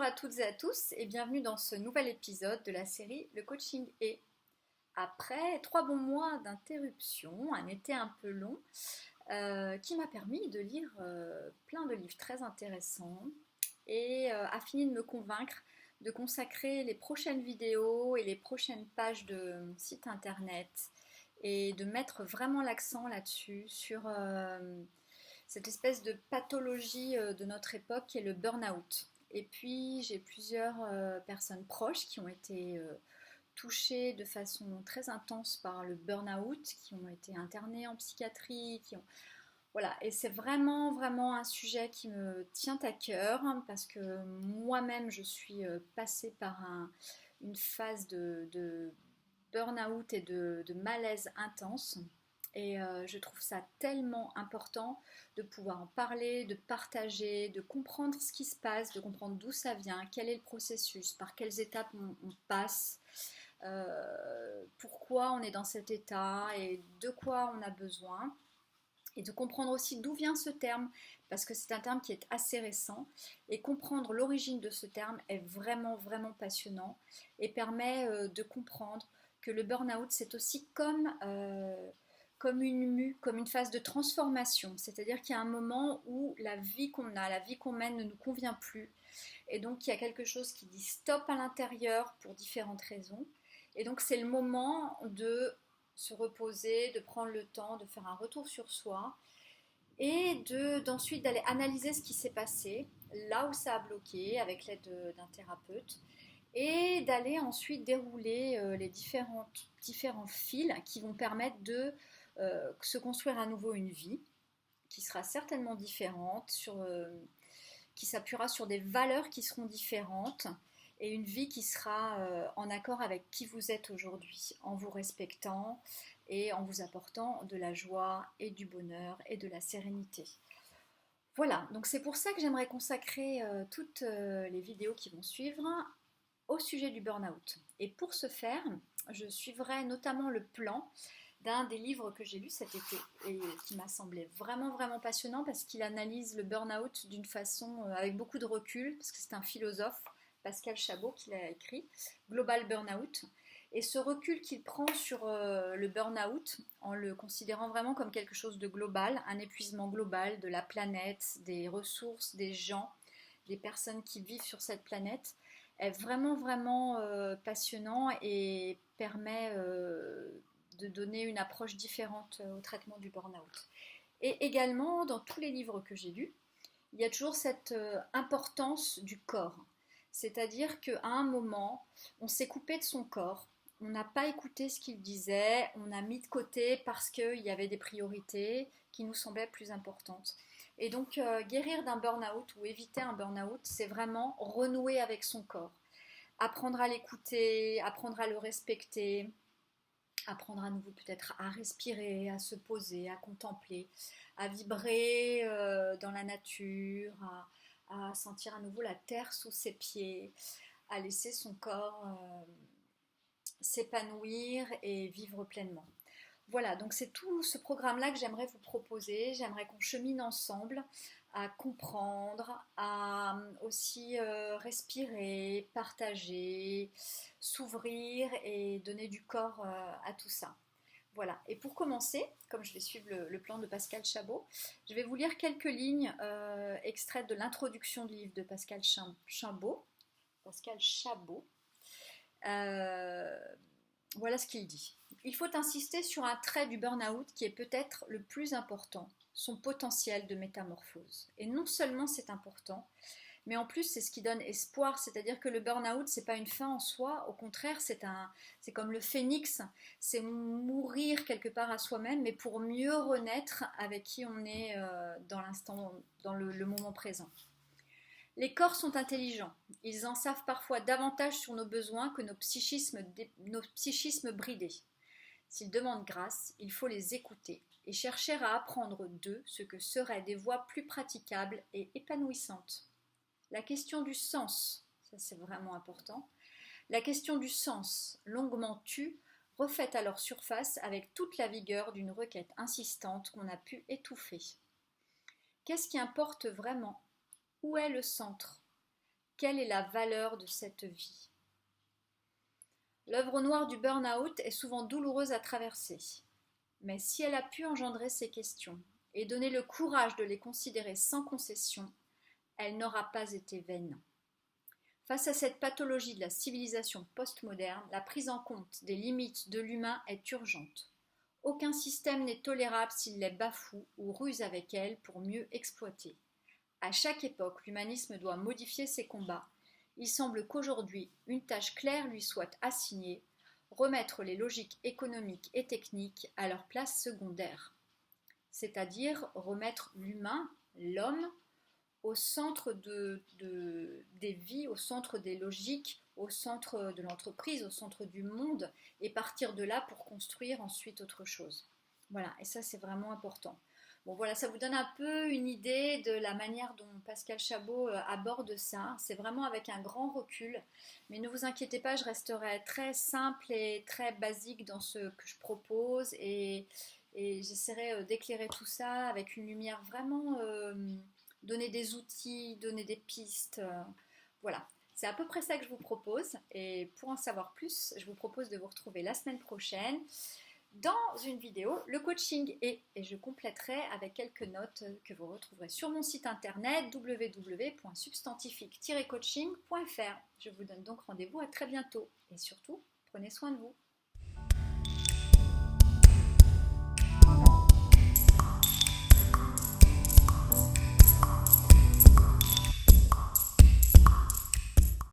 à toutes et à tous et bienvenue dans ce nouvel épisode de la série Le coaching est. Après 3 bons mois d'interruption, un été un peu long, qui m'a permis de lire plein de livres très intéressants et a fini de me convaincre de consacrer les prochaines vidéos et les prochaines pages de mon site internet et de mettre vraiment l'accent là-dessus, sur cette espèce de pathologie de notre époque qui est le burn-out. Et puis j'ai plusieurs personnes proches qui ont été touchées de façon très intense par le burn-out, qui ont été internées en psychiatrie, Voilà, et c'est vraiment, vraiment un sujet qui me tient à cœur, hein, parce que moi-même je suis passée par une phase de burn-out et de malaise intense. Et je trouve ça tellement important de pouvoir en parler, de partager, de comprendre ce qui se passe, de comprendre d'où ça vient, quel est le processus, par quelles étapes on passe, pourquoi on est dans cet état et de quoi on a besoin. Et de comprendre aussi d'où vient ce terme, parce que c'est un terme qui est assez récent. Et comprendre l'origine de ce terme est vraiment, vraiment passionnant et permet de comprendre que le burn-out, c'est aussi comme une mue, comme une phase de transformation. C'est-à-dire qu'il y a un moment où la vie qu'on a, la vie qu'on mène ne nous convient plus. Et donc il y a quelque chose qui dit stop à l'intérieur pour différentes raisons. Et donc c'est le moment de se reposer, de prendre le temps, de faire un retour sur soi et d'ensuite d'aller analyser ce qui s'est passé, là où ça a bloqué avec l'aide d'un thérapeute, et d'aller ensuite dérouler les différents fils qui vont permettre de se construire à nouveau une vie qui sera certainement différente, qui s'appuiera sur des valeurs qui seront différentes et une vie qui sera en accord avec qui vous êtes aujourd'hui, en vous respectant et en vous apportant de la joie et du bonheur et de la sérénité. Voilà, donc c'est pour ça que j'aimerais consacrer toutes les vidéos qui vont suivre au sujet du burn-out. Et pour ce faire, je suivrai notamment le plan d'un des livres que j'ai lu cet été et qui m'a semblé vraiment vraiment passionnant parce qu'il analyse le burn-out d'une façon avec beaucoup de recul, parce que c'est un philosophe, Pascal Chabot, qui l'a écrit, Global Burnout. Et ce recul qu'il prend sur le burn-out, en le considérant vraiment comme quelque chose de global, un épuisement global de la planète, des ressources, des gens, des personnes qui vivent sur cette planète, est vraiment vraiment passionnant et permet de donner une approche différente au traitement du burn-out. Et également, dans tous les livres que j'ai lus, il y a toujours cette importance du corps. C'est-à-dire qu'à un moment, on s'est coupé de son corps, on n'a pas écouté ce qu'il disait, on a mis de côté parce qu'il y avait des priorités qui nous semblaient plus importantes. Et donc, guérir d'un burn-out ou éviter un burn-out, c'est vraiment renouer avec son corps. Apprendre à l'écouter, apprendre à le respecter, apprendre à nouveau peut-être à respirer, à se poser, à contempler, à vibrer dans la nature, à sentir à nouveau la terre sous ses pieds, à laisser son corps s'épanouir et vivre pleinement. Voilà, donc c'est tout ce programme-là que j'aimerais vous proposer. J'aimerais qu'on chemine ensemble à comprendre, à aussi respirer, partager, s'ouvrir et donner du corps à tout ça. Voilà, et pour commencer, comme je vais suivre le plan de Pascal Chabot, je vais vous lire quelques lignes extraites de l'introduction du livre de Pascal Chabot. Pascal Chabot. Voilà ce qu'il dit. Il faut insister sur un trait du burn-out qui est peut-être le plus important, son potentiel de métamorphose. Et non seulement c'est important, mais en plus c'est ce qui donne espoir, c'est-à-dire que le burn-out c'est pas une fin en soi, au contraire c'est comme le phénix, c'est mourir quelque part à soi-même, mais pour mieux renaître avec qui on est dans l'instant, dans le moment présent. Les corps sont intelligents, ils en savent parfois davantage sur nos besoins que nos psychismes bridés. S'ils demandent grâce, il faut les écouter et chercher à apprendre d'eux ce que seraient des voies plus praticables et épanouissantes. La question du sens, ça c'est vraiment important, la question du sens, longuement tue, refait alors surface avec toute la vigueur d'une requête insistante qu'on a pu étouffer. Qu'est-ce qui importe vraiment ? Où est le centre ? Quelle est la valeur de cette vie? L'œuvre noire du burn-out est souvent douloureuse à traverser, mais si elle a pu engendrer ces questions et donner le courage de les considérer sans concession, elle n'aura pas été vaine. Face à cette pathologie de la civilisation postmoderne, la prise en compte des limites de l'humain est urgente. Aucun système n'est tolérable s'il les bafoue ou ruse avec elles pour mieux exploiter. À chaque époque, l'humanisme doit modifier ses combats. Il semble qu'aujourd'hui, une tâche claire lui soit assignée, remettre les logiques économiques et techniques à leur place secondaire, c'est-à-dire remettre l'humain, l'homme, au centre des vies, au centre des logiques, au centre de l'entreprise, au centre du monde, et partir de là pour construire ensuite autre chose. Voilà, et ça c'est vraiment important. Bon voilà, ça vous donne un peu une idée de la manière dont Pascal Chabot aborde ça. C'est vraiment avec un grand recul, mais ne vous inquiétez pas, je resterai très simple et très basique dans ce que je propose et j'essaierai d'éclairer tout ça avec une lumière vraiment donner des outils, donner des pistes. Voilà, c'est à peu près ça que je vous propose. Et pour en savoir plus, je vous propose de vous retrouver la semaine prochaine dans une vidéo, le coaching et je compléterai avec quelques notes que vous retrouverez sur mon site internet www.substantifique-coaching.fr. Je vous donne donc rendez-vous à très bientôt et surtout, prenez soin de vous.